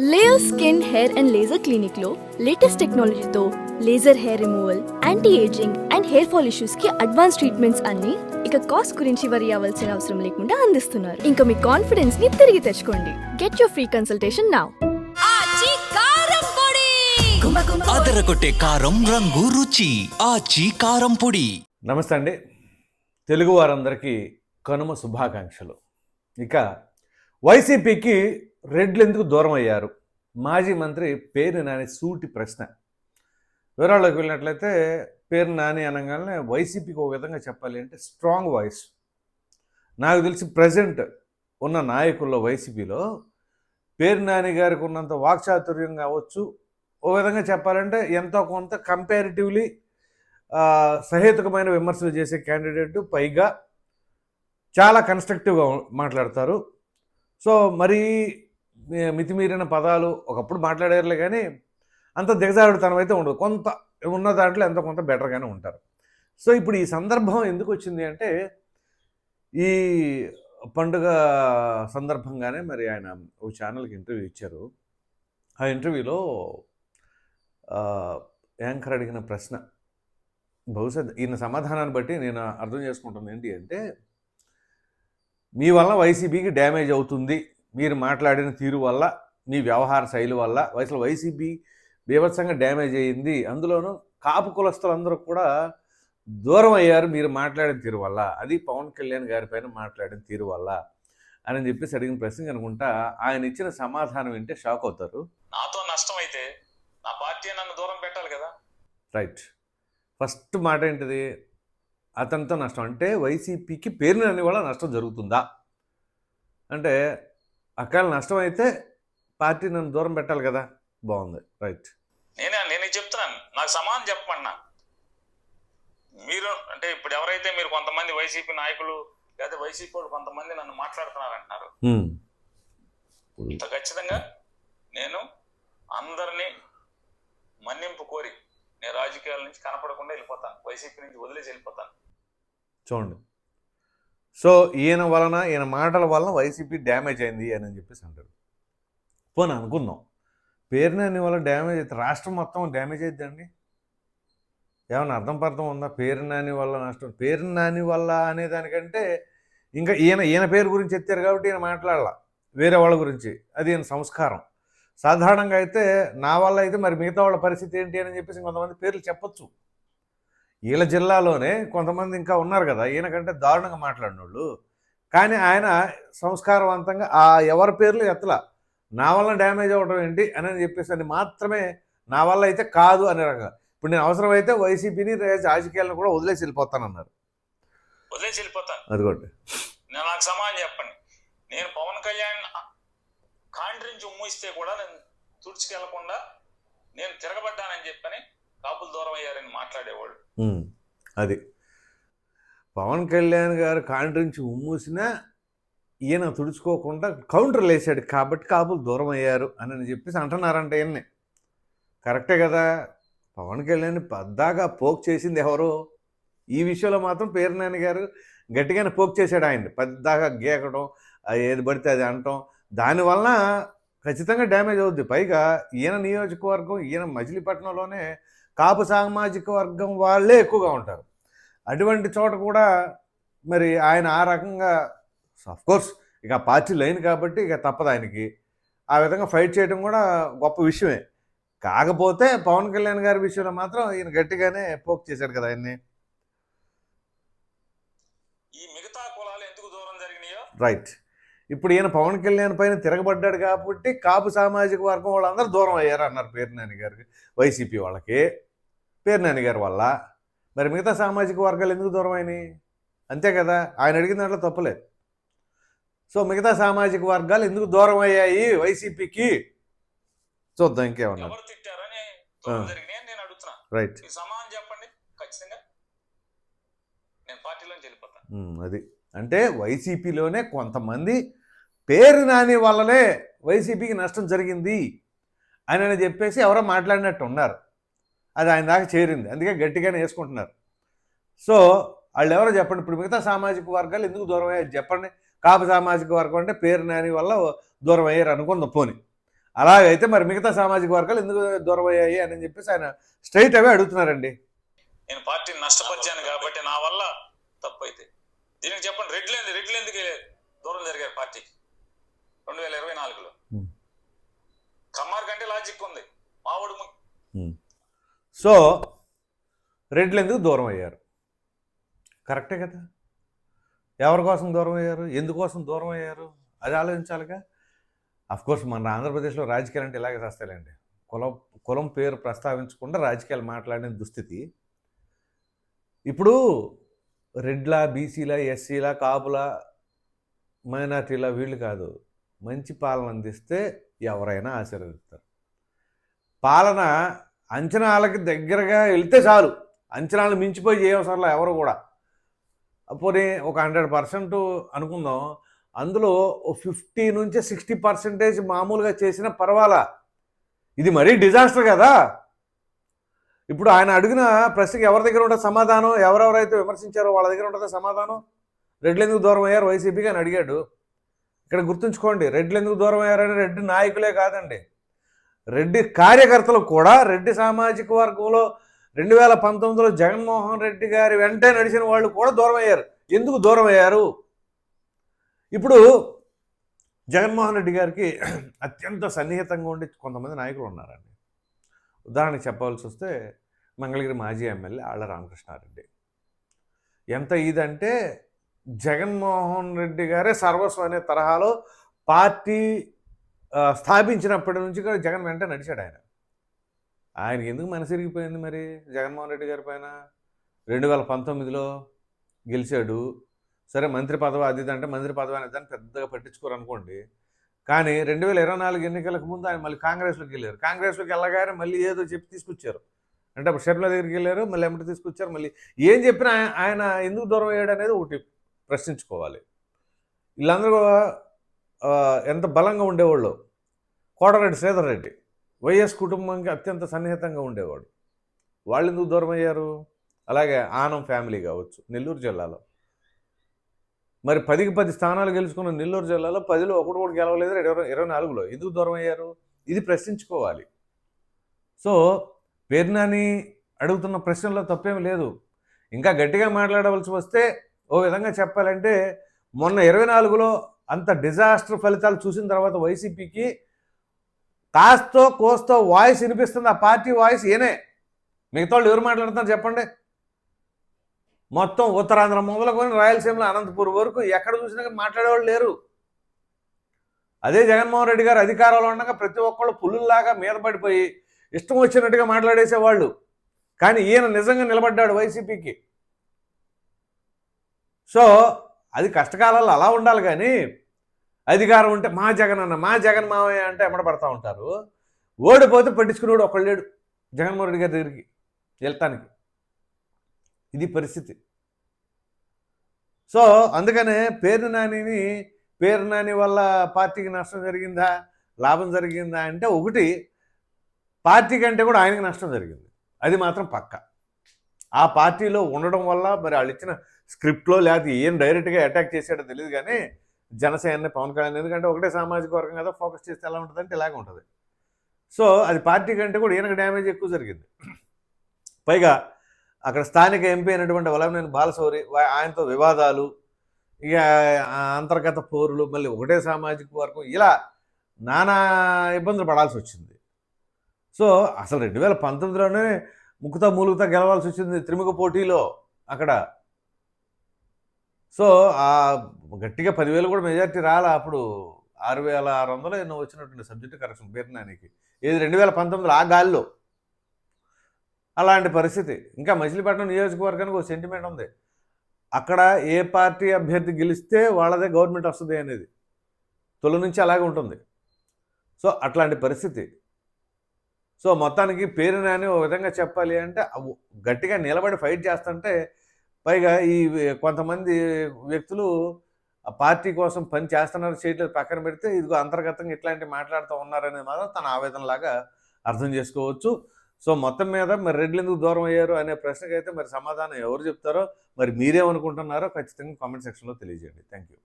Layer skin hair and laser clinic లో latest టెక్నాలజీతో laser hair removal, anti ageing and hair fall issues కి advance treatments అన్ని ఇక cost గురించి వరి అవ్వాల్సిన అవసరం లేకుండా అందిస్తున్నారు. ఇంకా మీ కాన్ఫిడెన్స్ ని తిరిగి తెచ్చుకోండి. Get your free consultation now. అదరగొట్టే కారం రంగు రుచి ఆచి కారం పొడి. నమస్తే అండి, తెలుగు వారందరికీ కనుమ శుభాకాంక్షలు. ఇక వైసీపీకి రెడ్లు ఎందుకు దూరం అయ్యారు? మాజీ మంత్రి పేర్ని నాని సూటి ప్రశ్న. వివరాల్లోకి వెళ్ళినట్లయితే పేర్ని నాని అనగానే వైసీపీకి ఒక విధంగా చెప్పాలి అంటే స్ట్రాంగ్ వాయిస్. నాకు తెలిసి ప్రజెంట్ ఉన్న నాయకుల్లో వైసీపీలో పేర్ని నాని గారికి ఉన్నంత వాక్చాతుర్యం కావచ్చు, ఓ విధంగా చెప్పాలంటే ఎంతో కొంత కంపారిటివ్లీ సహేతుకమైన విమర్శలు చేసే క్యాండిడేట్, పైగా చాలా కన్స్ట్రక్టివ్గా మాట్లాడతారు. సో మరీ మితిమీరిన పదాలు ఒకప్పుడు మాట్లాడారులే, కానీ అంత దిగజారుడుతనం అయితే ఉండదు. కొంత ఉన్న దాంట్లో ఎంతో కొంత బెటర్గానే ఉంటారు. సో ఇప్పుడు ఈ సందర్భం ఎందుకు వచ్చింది అంటే, ఈ పండుగ సందర్భంగానే మరి ఆయన ఒక ఛానల్కి ఇంటర్వ్యూ ఇచ్చారు. ఆ ఇంటర్వ్యూలో యాంకర్ అడిగిన ప్రశ్న, బహుశా ఈయన సమాధానాన్ని బట్టి నేను అర్థం చేసుకుంటుంది ఏంటి అంటే, మీ వల్ల వైసీపీకి డ్యామేజ్ అవుతుంది, మీరు మాట్లాడిన తీరు వల్ల, మీ వ్యవహార శైలి వల్ల అసలు వైసీపీ బీభత్సంగా డ్యామేజ్ అయ్యింది, అందులోనూ కాపు కులస్తులందరూ కూడా దూరం అయ్యారు మీరు మాట్లాడిన తీరు వల్ల, అది పవన్ కళ్యాణ్ గారి పైన మాట్లాడిన తీరు వల్ల అని చెప్పేసి అడిగిన ప్రశ్న అనుకుంటా ఆయన ఇచ్చిన సమాధానం వింటే షాక్ అవుతారు. నాతో నష్టం అయితే నా పార్టీ నన్ను దూరం పెట్టాలి కదా. రైట్. ఫస్ట్ మాట ఏంటిది? అతనితో నష్టం అంటే వైసీపీకి పేరుని అనే వల్ల నష్టం జరుగుతుందా అంటే, అక్కడ నష్టం అయితే పార్టీ నన్ను దూరం పెట్టాలి కదా. బాగుంది, రైట్. నేనే చెప్తున్నాను, నాకు సమాధానం చెప్పమన్నా. మీరు అంటే ఇప్పుడు ఎవరైతే మీరు కొంతమంది వైసీపీ నాయకులు లేదా వైసీపీ వాళ్ళు కొంతమంది నన్ను మాట్లాడుతున్నారంటున్నారు, ఖచ్చితంగా నేను అందరినీ మన్నింపు కోరి నేను రాజకీయాల నుంచి కనపడకుండా వెళ్ళిపోతాను, వైసీపీ నుంచి వదిలేసి వెళ్ళిపోతాను. చూడండి, సో ఈయన వలన, ఈయన మాటల వలన వైసీపీ డ్యామేజ్ అయింది అని చెప్పేసి అంటారు. పోనీ అనుకుందాం, పేరునాని వల్ల డ్యామేజ్ అయితే రాష్ట్రం మొత్తం డ్యామేజ్ అవుతుందండి. ఏమన్నా అర్థం పర్థం ఉందా? పేరునాని వల్ల నష్టం, పేరునాని వల్ల అనేదానికంటే ఇంకా ఈయన పేరు గురించి ఎత్తారు కాబట్టి ఈయన మాట్లాడాల, వేరే వాళ్ళ గురించి, అది ఈయన సంస్కారం. సాధారణంగా అయితే నా వల్ల అయితే మరి మిగతా వాళ్ళ పరిస్థితి ఏంటి అని చెప్పేసి కొంతమంది పేర్లు చెప్పొచ్చు. వీళ్ళ జిల్లాలోనే కొంతమంది ఇంకా ఉన్నారు కదా ఈయనకంటే దారుణంగా మాట్లాడిన వాళ్ళు, కానీ ఆయన సంస్కారవంతంగా ఆ ఎవరి పేర్లు ఎత్తలా. నా వల్ల డ్యామేజ్ అవ్వడం ఏంటి అని చెప్పేసి అని మాత్రమే, నా వల్ల అయితే కాదు అనే రకంగా. ఇప్పుడు నేను అవసరమైతే వైసీపీని రాజకీయాలను కూడా వదిలేసి వెళ్ళిపోతానన్నారు. వదిలేసి వెళ్ళిపోతాను, అదిగోండి. నాకు సమాధానం చెప్పండి. నేను పవన్ కళ్యాణ్ కాండ్రించి ఉమ్మిస్తే కూడా నేను తుడుచుకెళ్లకుండా నేను తిరగబడ్డానని చెప్పని కాపులు దూరం అయ్యారని మాట్లాడేవాళ్ళు. అది పవన్ కళ్యాణ్ గారు కాండ్రించి ఉమ్మూసినా ఈయన తుడుచుకోకుండా కౌంటర్లు వేసాడు కాబట్టి కాపులు దూరం అయ్యారు అని చెప్పేసి అంటున్నారంట. ఈయన్ని కరెక్టే కదా. పవన్ కళ్యాణ్ పద్దాగా పోక్ చేసింది ఎవరు? ఈ విషయంలో మాత్రం పేర్నాని గారు గట్టిగానే పోక్ చేశాడు ఆయన్ని, పద్దాగా గీకడం, ఏది పడితే అది అనటం, దానివల్ల ఖచ్చితంగా డ్యామేజ్ అవుద్ది. పైగా ఈయన నియోజకవర్గం, ఈయన మచిలీపట్నంలోనే కాపు సామాజిక వర్గం వాళ్ళే ఎక్కువగా ఉంటారు. అటువంటి చోట కూడా మరి ఆయన ఆ రకంగా, కోర్స్ ఇక పార్టీ లైన్ కాబట్టి ఇక తప్పదు ఆయనకి, ఆ విధంగా ఫైట్ చేయడం కూడా గొప్ప విషయమే. కాకపోతే పవన్ కళ్యాణ్ గారి విషయంలో మాత్రం ఈయన గట్టిగానే పోక్ చేశాడు కదా ఆయన్ని. ఈ మిగతా కులాలు ఎందుకు దూరం జరిగినాయో రైట్. ఇప్పుడు ఈయన పవన్ కళ్యాణ్ పైన తిరగబడ్డాడు కాబట్టి కాపు సామాజిక వర్గం వాళ్ళందరూ దూరం అయ్యారు అన్నారు పేర్నాని గారికి, వైసీపీ వాళ్ళకి, పేర్నాని గారి వల్ల. మరి మిగతా సామాజిక వర్గాలు ఎందుకు దూరం అయినాయి? అంతే కదా, ఆయన అడిగిన దాంట్లో తప్పలేదు. సో మిగతా సామాజిక వర్గాలు ఎందుకు దూరం అయ్యాయి వైసీపీకి చూద్దాం ఇంకేమన్నా. ఎవరు తిట్టారని దూరం జరిగినాయని నేను అడుగుతున్నా. రైట్. సమాధానం చెప్పండి, ఖచ్చితంగా నేను పార్టీలోంచి వెళ్ళిపోతాను. అది అంటే వైసీపీలోనే కొంతమంది పేర్నాని వల్లనే వైసీపీకి నష్టం జరిగింది అని చెప్పేసి ఎవరో మాట్లాడినట్టు ఉన్నారు. అది ఆయన దాకా చేరింది, అందుకే గట్టిగానే వేసుకుంటున్నారు. సో వాళ్ళు ఎవరో చెప్పండి. ఇప్పుడు మిగతా సామాజిక వర్గాలు ఎందుకు దూరం అయ్యారు చెప్పండి. కాపు సామాజిక వర్గం అంటే పేర్నాని వల్ల దూరం అయ్యారు అనుకుందాం పోని. అలాగైతే మరి మిగతా సామాజిక వర్గాలు ఎందుకు దూరం అయ్యాయి అని చెప్పేసి ఆయన స్ట్రైట్ అవే అడుగుతున్నారండి. నేను పార్టీని నష్టపరిచాను కాబట్టి నా వల్ల తప్పు అయితే దీనికి చెప్పండి. రెడ్లు ఎందుకు దూరం జరిగారు పార్టీకి 2024లో? కమ్మార్ కంటే లాజిక్ ఉంది. మావాడు సో రెడ్లు ఎందుకు దూరం అయ్యారు? కరెక్టే కదా. ఎవరి కోసం దూరం అయ్యారు, ఎందుకోసం దూరం అయ్యారు అది ఆలోచించాలిగా. కోర్స్ మన ఆంధ్రప్రదేశ్లో రాజకీయాలు అంటే ఇలాగే చేస్తాయండి. కులం పేరు ప్రస్తావించకుండా రాజకీయాలు మాట్లాడిన దుస్థితి. ఇప్పుడు రెడ్ల, బీసీల, ఎస్సీల, కాపుల, మైనార్టీల వీళ్ళు కాదు, మంచి పాలన అందిస్తే ఎవరైనా ఆశీర్వదిస్తారు. పాలన అంచనాలకి దగ్గరగా వెళ్తే చాలు, అంచనాలు మించిపోయి చేయవసరంలో ఎవరు కూడా. పోనీ ఒక 100% అనుకుందాం, అందులో 50 నుంచి 60% మామూలుగా చేసినా పర్వాలా. ఇది మరీ డిజాస్టర్ కదా. ఇప్పుడు ఆయన అడిగిన ప్రశ్నకి ఎవరి దగ్గర ఉంటుంది సమాధానం? ఎవరెవరైతే విమర్శించారో వాళ్ళ దగ్గర ఉంటుందా సమాధానం? రెడ్లు ఎందుకు దూరం అయ్యారు వైసీపీకి అని అడిగాడు. ఇక్కడ గుర్తుంచుకోండి, రెడ్లు ఎందుకు దూరం అయ్యారని రెడ్డి నాయకులే కాదండి, రెడ్డి కార్యకర్తలు కూడా రెడ్డి సామాజిక వర్గంలో 2019లో జగన్మోహన్ రెడ్డి గారి వెంటే నడిచిన వాళ్ళు కూడా దూరం అయ్యారు. ఎందుకు దూరం అయ్యారు? ఇప్పుడు జగన్మోహన్ రెడ్డి గారికి అత్యంత సన్నిహితంగా ఉండి కొంతమంది నాయకులు ఉన్నారండి. ఉదాహరణకు చెప్పవలసి వస్తే మంగళగిరి మాజీ ఎమ్మెల్యే ఆళ్ల రామకృష్ణారెడ్డి. ఎంత ఇదంటే జగన్మోహన్ రెడ్డి గారే సర్వస్వం అనే తరహాలో పార్టీ స్థాపించినప్పటి నుంచి కూడా జగన్ వెంట నడిచాడు ఆయన. ఆయనకి ఎందుకు మనసిరిగిపోయింది మరి జగన్మోహన్ రెడ్డి గారి పైన? 2019లో గెలిచాడు, సరే మంత్రి పదవి అది అంటే మంత్రి పదవి అనేది దాన్ని పెద్దగా పట్టించుకోరు అనుకోండి. కానీ 2024 ఎన్నికలకు ముందు ఆయన మళ్ళీ కాంగ్రెస్లోకి వెళ్ళారు. కాంగ్రెస్లోకి వెళ్ళగానే మళ్ళీ ఏదో చెప్పి తీసుకొచ్చారు. అంటే అప్పుడు షర్మిల దగ్గరికి వెళ్ళారు, మళ్ళీ ఎమ్మటి తీసుకొచ్చారు. మళ్ళీ ఏం చెప్పినా ఆయన ఎందుకు దూరం అయ్యాడు అనేది ఒకటి ప్రశ్నించుకోవాలి. వీళ్ళందరూ ఎంత బలంగా ఉండేవాళ్ళు. కోటరెడ్డి శ్రీధర్ రెడ్డి వైఎస్ కుటుంబానికి అత్యంత సన్నిహితంగా ఉండేవాడు. వాళ్ళు ఎందుకు దూరం అయ్యారు? అలాగే ఆనం ఫ్యామిలీ కావచ్చు నెల్లూరు జిల్లాలో, మరి 10కి 10 స్థానాలు గెలుచుకున్న నెల్లూరు జిల్లాలో 10లో ఒకటి కూడా గెలవలేదు 2024లో. ఎందుకు దూరం అయ్యారు? ఇది ప్రశ్నించుకోవాలి. సో పేర్నాని అడుగుతున్న ప్రశ్నలో తప్పేం లేదు. ఇంకా గట్టిగా మాట్లాడవలసి వస్తే ఓ విధంగా చెప్పాలంటే మొన్న 24లో అంత డిజాస్టర్ ఫలితాలు చూసిన తర్వాత వైసీపీకి కాస్తో కోస్తో వాయిస్ వినిపిస్తుంది. ఆ పార్టీ వాయిస్ ఏనే. మిగతా వాళ్ళు ఎవరు మాట్లాడుతున్నారు చెప్పండి? మొత్తం ఉత్తరాంధ్ర మొదలుకొని రాయలసీమలో అనంతపూర్ వరకు ఎక్కడ చూసినా మాట్లాడేవాళ్ళు లేరు. అదే జగన్మోహన్ రెడ్డి గారు అధికారంలో ఉండగా ప్రతి ఒక్కళ్ళు పులుల్లాగా మీద పడిపోయి ఇష్టం వచ్చినట్టుగా మాట్లాడేసేవాళ్ళు. కానీ ఈయన నిజంగా నిలబడ్డాడు వైసీపీకి. సో అది కష్టకాలాల్లో అలా ఉండాలి. కానీ అధికారం ఉంటే మా జగన్ అన్న, మా జగన్ మావయ్య అంటే ఎమ్మడపడతా ఉంటారు. ఓడిపోతే పట్టించుకునేవాడు ఒకళ్ళు లేడు జగన్మోహన్ రెడ్డి గారి దగ్గరికి వెళ్తానికి. ఇది పరిస్థితి. సో అందుకనే పేరు నాని వల్ల పార్టీకి నష్టం జరిగిందా, లాభం జరిగిందా అంటే ఒకటి పార్టీ కంటే కూడా ఆయనకి నష్టం జరిగింది. అది మాత్రం పక్క. ఆ పార్టీలో ఉండడం వల్ల మరి వాళ్ళు ఇచ్చిన స్క్రిప్ట్లో లేకపోతే ఏం డైరెక్ట్గా అటాక్ చేసాడో తెలియదు. కానీ జనసేన పవన్ కళ్యాణ్ ఎందుకంటే ఒకటే సామాజిక వర్గం కదా, ఫోకస్ చేస్తే ఎలా ఉంటుందంటే ఇలాగే ఉంటుంది. సో అది పార్టీ కంటే కూడా ఈయనకు డ్యామేజ్ ఎక్కువ జరిగింది. పైగా అక్కడ స్థానిక ఎంపీ అయినటువంటి వల్లభనేని బాలశౌరి ఆయనతో వివాదాలు, ఇక అంతర్గత పోరులు, మళ్ళీ ఒకటే సామాజిక వర్గం, ఇలా నానా ఇబ్బందులు పడాల్సి వచ్చింది. సో అసలు 2019లోనే ముక్కుతా మూలుగుతా గెలవాల్సి వచ్చింది త్రిముఖ పోటీలో అక్కడ. సో ఆ గట్టిగా 10,000 కూడా మెజార్టీ రాలా. అప్పుడు 6,600 ఎన్నో వచ్చినటువంటి సబ్జెక్టు కరెక్షన్ పేర్నానికి. ఏది 2019లో ఆ గాలిలో. అలాంటి పరిస్థితి. ఇంకా మచిలీపట్నం నియోజకవర్గానికి ఒక సెంటిమెంట్ ఉంది. అక్కడ ఏ పార్టీ అభ్యర్థి గెలిస్తే వాళ్ళదే గవర్నమెంట్ వస్తుంది అనేది తొలి నుంచి అలాగే ఉంటుంది. సో అట్లాంటి పరిస్థితి. సో మొత్తానికి పేరు నాని ఓ విధంగా చెప్పాలి అంటే గట్టిగా నిలబడి ఫైట్ చేస్తుంటే, పైగా ఈ కొంతమంది వ్యక్తులు ఆ పార్టీ కోసం పని చేస్తున్నారు చేయట్లేదు పక్కన పెడితే, ఇదిగో అంతర్గతంగా ఇట్లాంటివి మాట్లాడుతూ ఉన్నారనేది మాత్రం తన ఆవేదనలాగా అర్థం చేసుకోవచ్చు. సో మొత్తం మీద మరి రెడ్లు ఎందుకు దూరం అయ్యారు అనే ప్రశ్నకైతే మరి సమాధానం ఎవరు చెప్తారో, మరి మీరేమనుకుంటున్నారో ఖచ్చితంగా కామెంట్ సెక్షన్లో తెలియజేయండి. Thank you.